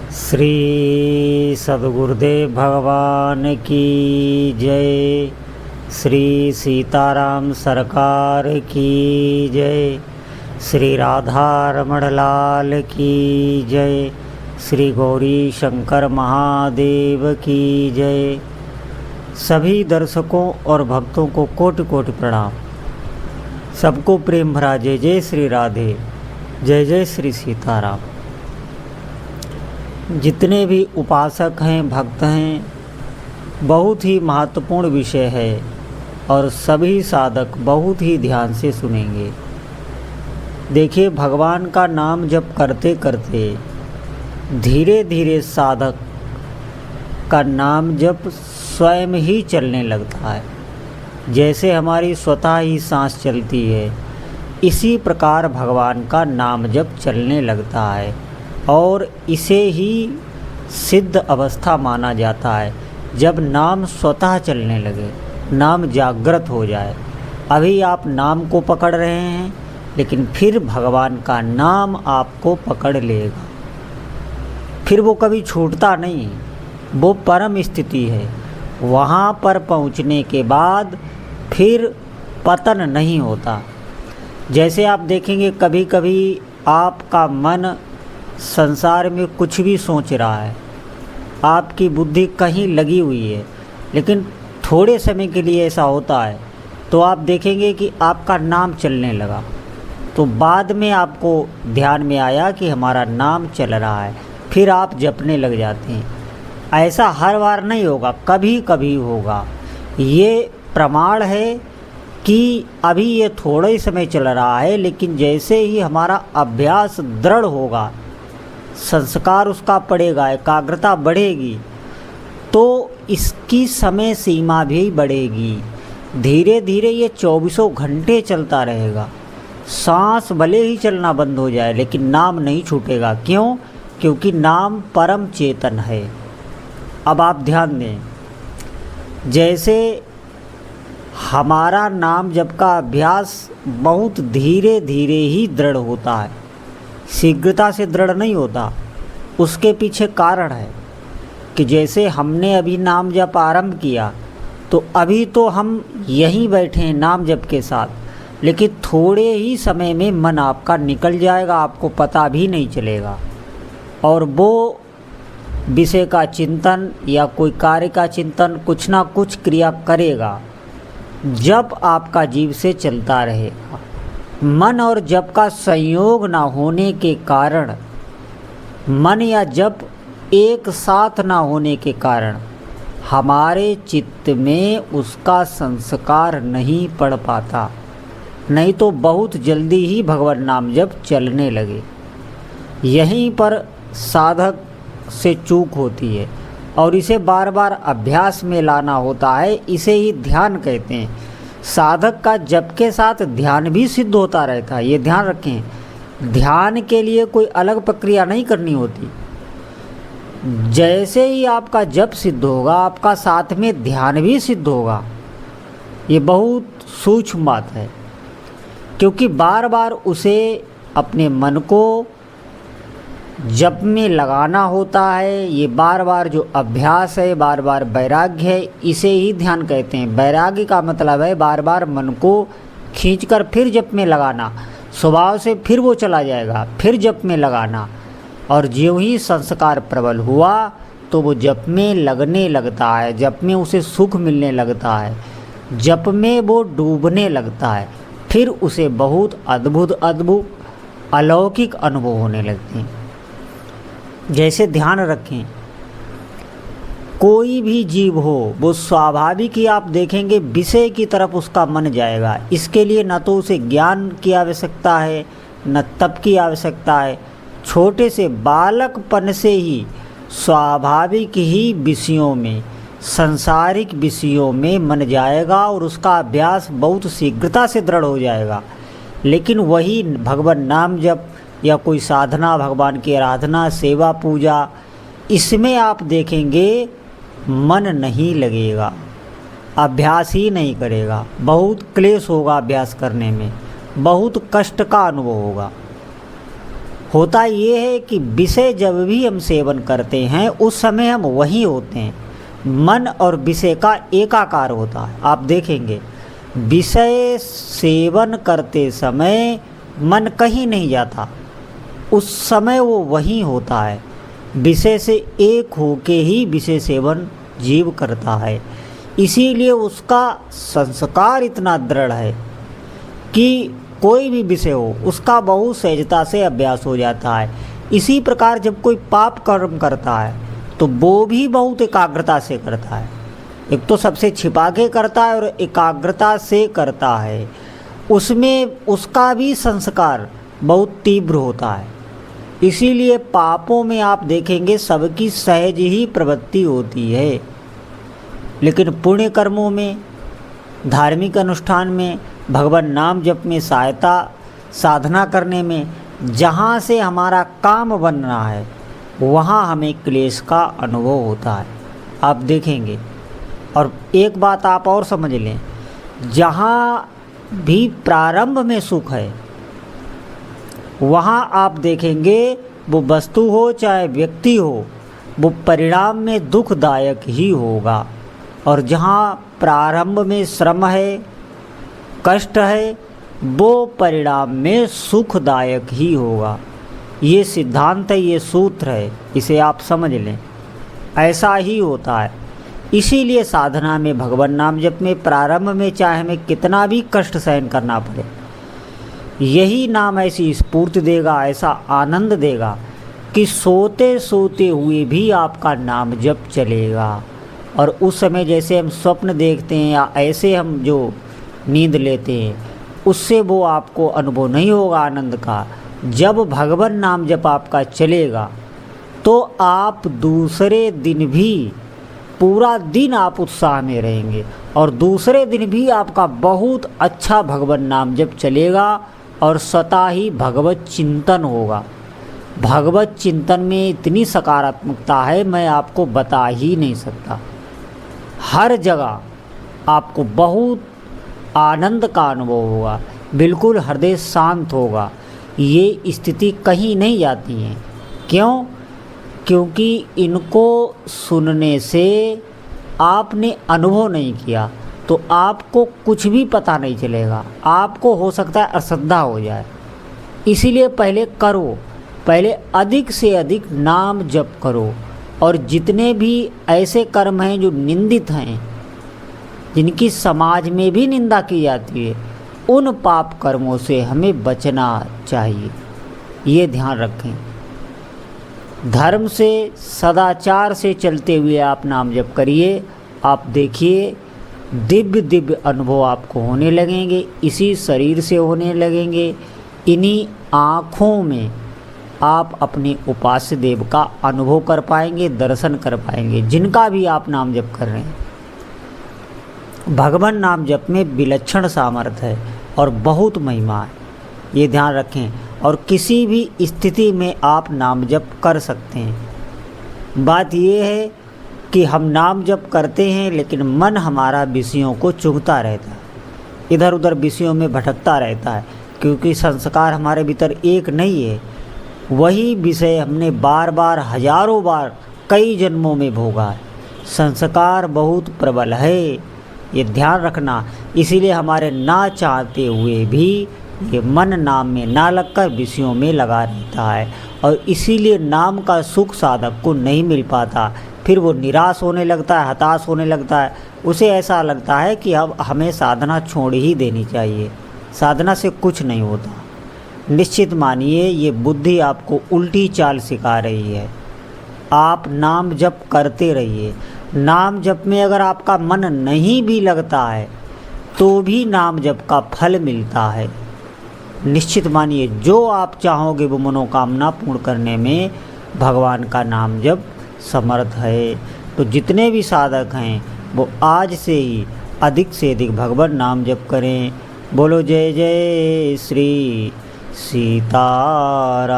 श्री सद्गुरुदेव भगवान की जय। श्री सीताराम सरकार की जय। श्री राधा रमण लाल की जय। श्री गौरी शंकर महादेव की जय। सभी दर्शकों और भक्तों को कोटि कोटि प्रणाम। सबको प्रेम भरा जय जय श्री राधे, जय जय श्री सीताराम। जितने भी उपासक हैं, भक्त हैं, बहुत ही महत्वपूर्ण विषय है और सभी साधक बहुत ही ध्यान से सुनेंगे। देखिए, भगवान का नाम जप करते करते धीरे धीरे साधक का नाम जप स्वयं ही चलने लगता है। जैसे हमारी स्वतः ही सांस चलती है, इसी प्रकार भगवान का नाम जप चलने लगता है और इसे ही सिद्ध अवस्था माना जाता है। जब नाम स्वतः चलने लगे, नाम जागृत हो जाए। अभी आप नाम को पकड़ रहे हैं, लेकिन फिर भगवान का नाम आपको पकड़ लेगा। फिर वो कभी छूटता नहीं, वो परम स्थिति है। वहाँ पर पहुँचने के बाद फिर पतन नहीं होता। जैसे आप देखेंगे, कभी कभी आपका मन संसार में कुछ भी सोच रहा है, आपकी बुद्धि कहीं लगी हुई है, लेकिन थोड़े समय के लिए ऐसा होता है तो आप देखेंगे कि आपका नाम चलने लगा। तो बाद में आपको ध्यान में आया कि हमारा नाम चल रहा है, फिर आप जपने लग जाते हैं। ऐसा हर बार नहीं होगा, कभी कभी होगा। ये प्रमाण है कि अभी ये थोड़ा ही समय चल रहा है, लेकिन जैसे ही हमारा अभ्यास दृढ़ होगा, संस्कार उसका पड़ेगा, एकाग्रता बढ़ेगी, तो इसकी समय सीमा भी बढ़ेगी। धीरे धीरे ये 24 घंटे चलता रहेगा। सांस भले ही चलना बंद हो जाए, लेकिन नाम नहीं छूटेगा। क्यों? क्योंकि नाम परम चेतन है। अब आप ध्यान दें, जैसे हमारा नाम जप का अभ्यास बहुत धीरे धीरे ही दृढ़ होता है, शीघ्रता से दृढ़ नहीं होता। उसके पीछे कारण है कि जैसे हमने अभी नाम जप आरंभ किया, तो अभी तो हम यहीं बैठे हैं नाम जप के साथ, लेकिन थोड़े ही समय में मन आपका निकल जाएगा, आपको पता भी नहीं चलेगा, और वो विषय का चिंतन या कोई कार्य का चिंतन, कुछ ना कुछ क्रिया करेगा। जब आपका जीव से चलता रहेगा, मन और जप का संयोग ना होने के कारण, मन या जप एक साथ ना होने के कारण हमारे चित्त में उसका संस्कार नहीं पड़ पाता। नहीं तो बहुत जल्दी ही भगवान नाम जप चलने लगे। यहीं पर साधक से चूक होती है और इसे बार बार अभ्यास में लाना होता है। इसे ही ध्यान कहते हैं। साधक का जप के साथ ध्यान भी सिद्ध होता रहता है, ये ध्यान रखें। ध्यान के लिए कोई अलग प्रक्रिया नहीं करनी होती। जैसे ही आपका जप सिद्ध होगा, आपका साथ में ध्यान भी सिद्ध होगा। ये बहुत सूक्ष्म बात है, क्योंकि बार बार उसे अपने मन को जप में लगाना होता है। ये बार बार जो अभ्यास है, बार बार वैराग्य है, इसे ही ध्यान कहते हैं। वैराग्य का मतलब है बार बार मन को खींचकर फिर जप में लगाना। स्वभाव से फिर वो चला जाएगा, फिर जप में लगाना, और ज्यों ही संस्कार प्रबल हुआ तो वो जप में लगने लगता है, जप में उसे सुख मिलने लगता है, जप में वो डूबने लगता है। फिर उसे बहुत अद्भुत अद्भुत अलौकिक अनुभव होने लगते हैं। जैसे ध्यान रखें, कोई भी जीव हो, वो स्वाभाविक ही आप देखेंगे विषय की तरफ उसका मन जाएगा। इसके लिए न तो उसे ज्ञान की आवश्यकता है, न तप की आवश्यकता है। छोटे से बालकपन से ही स्वाभाविक ही विषयों में, सांसारिक विषयों में मन जाएगा और उसका अभ्यास बहुत शीघ्रता से दृढ़ हो जाएगा। लेकिन वही भगवान नाम जप या कोई साधना, भगवान की आराधना, सेवा, पूजा, इसमें आप देखेंगे मन नहीं लगेगा, अभ्यास ही नहीं करेगा। बहुत क्लेश होगा अभ्यास करने में, बहुत कष्ट का अनुभव होगा। होता ये है कि विषय जब भी हम सेवन करते हैं उस समय हम वहीं होते हैं, मन और विषय का एकाकार होता है। आप देखेंगे विषय सेवन करते समय मन कहीं नहीं जाता, उस समय वो वहीं होता है। विषय से एक होके ही विषय सेवन जीव करता है, इसीलिए उसका संस्कार इतना दृढ़ है कि कोई भी विषय हो उसका बहुत सहजता से अभ्यास हो जाता है। इसी प्रकार जब कोई पाप कर्म करता है तो वो भी बहुत एकाग्रता से करता है। एक तो सबसे छिपा के करता है और एकाग्रता से करता है, उसमें उसका भी संस्कार बहुत तीव्र होता है। इसीलिए पापों में आप देखेंगे सबकी सहज ही प्रवृत्ति होती है, लेकिन पुण्य कर्मों में, धार्मिक अनुष्ठान में, भगवान नाम जप में, सहायता साधना करने में, जहाँ से हमारा काम बनना है वहाँ हमें क्लेश का अनुभव होता है। आप देखेंगे, और एक बात आप और समझ लें, जहाँ भी प्रारंभ में सुख है वहाँ आप देखेंगे वो वस्तु हो चाहे व्यक्ति हो, वो परिणाम में दुखदायक ही होगा। और जहाँ प्रारंभ में श्रम है, कष्ट है, वो परिणाम में सुखदायक ही होगा। ये सिद्धांत है, ये सूत्र है, इसे आप समझ लें, ऐसा ही होता है। इसीलिए साधना में, भगवान नाम जप में प्रारंभ में चाहे हमें कितना भी कष्ट सहन करना पड़े, यही नाम ऐसी स्फूर्ति देगा, ऐसा आनंद देगा कि सोते सोते हुए भी आपका नाम जप चलेगा। और उस समय जैसे हम स्वप्न देखते हैं या ऐसे हम जो नींद लेते हैं, उससे वो आपको अनुभव नहीं होगा आनंद का। जब भगवान नाम जप आपका चलेगा तो आप दूसरे दिन भी पूरा दिन आप उत्साह में रहेंगे, और दूसरे दिन भी आपका बहुत अच्छा भगवान नाम जप चलेगा और सदा ही भगवत चिंतन होगा। भगवत चिंतन में इतनी सकारात्मकता है, मैं आपको बता ही नहीं सकता। हर जगह आपको बहुत आनंद का अनुभव होगा, बिल्कुल हृदय शांत होगा। ये स्थिति कहीं नहीं जाती है। क्यों? क्योंकि इनको सुनने से आपने अनुभव नहीं किया तो आपको कुछ भी पता नहीं चलेगा, आपको हो सकता है अश्रद्धा हो जाए। इसीलिए पहले करो, पहले अधिक से अधिक नाम जप करो। और जितने भी ऐसे कर्म हैं जो निंदित हैं, जिनकी समाज में भी निंदा की जाती है, उन पाप कर्मों से हमें बचना चाहिए, ये ध्यान रखें। धर्म से, सदाचार से चलते हुए आप नाम जप करिए। आप देखिए दिव्य दिव्य अनुभव आपको होने लगेंगे, इसी शरीर से होने लगेंगे। इन्हीं आँखों में आप अपने उपास्य देव का अनुभव कर पाएंगे, दर्शन कर पाएंगे, जिनका भी आप नाम जप कर रहे हैं। भगवान नाम जप में विलक्षण सामर्थ्य है और बहुत महिमा है, ये ध्यान रखें। और किसी भी स्थिति में आप नाम जप कर सकते हैं। बात ये है कि हम नाम जप करते हैं लेकिन मन हमारा विषयों को चुभता रहता है, इधर उधर विषयों में भटकता रहता है, क्योंकि संस्कार हमारे भीतर एक नहीं है। वही विषय हमने बार बार, हजारों बार, कई जन्मों में भोगा है। संस्कार बहुत प्रबल है, ये ध्यान रखना। इसीलिए हमारे ना चाहते हुए भी ये मन नाम में ना लगकर विषयों में लगा रहता है, और इसीलिए नाम का सुख साधक को नहीं मिल पाता। फिर वो निराश होने लगता है, हताश होने लगता है, उसे ऐसा लगता है कि अब हमें साधना छोड़ ही देनी चाहिए, साधना से कुछ नहीं होता। निश्चित मानिए ये बुद्धि आपको उल्टी चाल सिखा रही है। आप नाम जप करते रहिए। नाम जप में अगर आपका मन नहीं भी लगता है तो भी नाम जप का फल मिलता है। निश्चित मानिए जो आप चाहोगे वो मनोकामना पूर्ण करने में भगवान का नाम जप समर्थ है। तो जितने भी साधक हैं वो आज से ही अधिक से अधिक भगवान नाम जप करें। बोलो जय जय श्री सीताराम।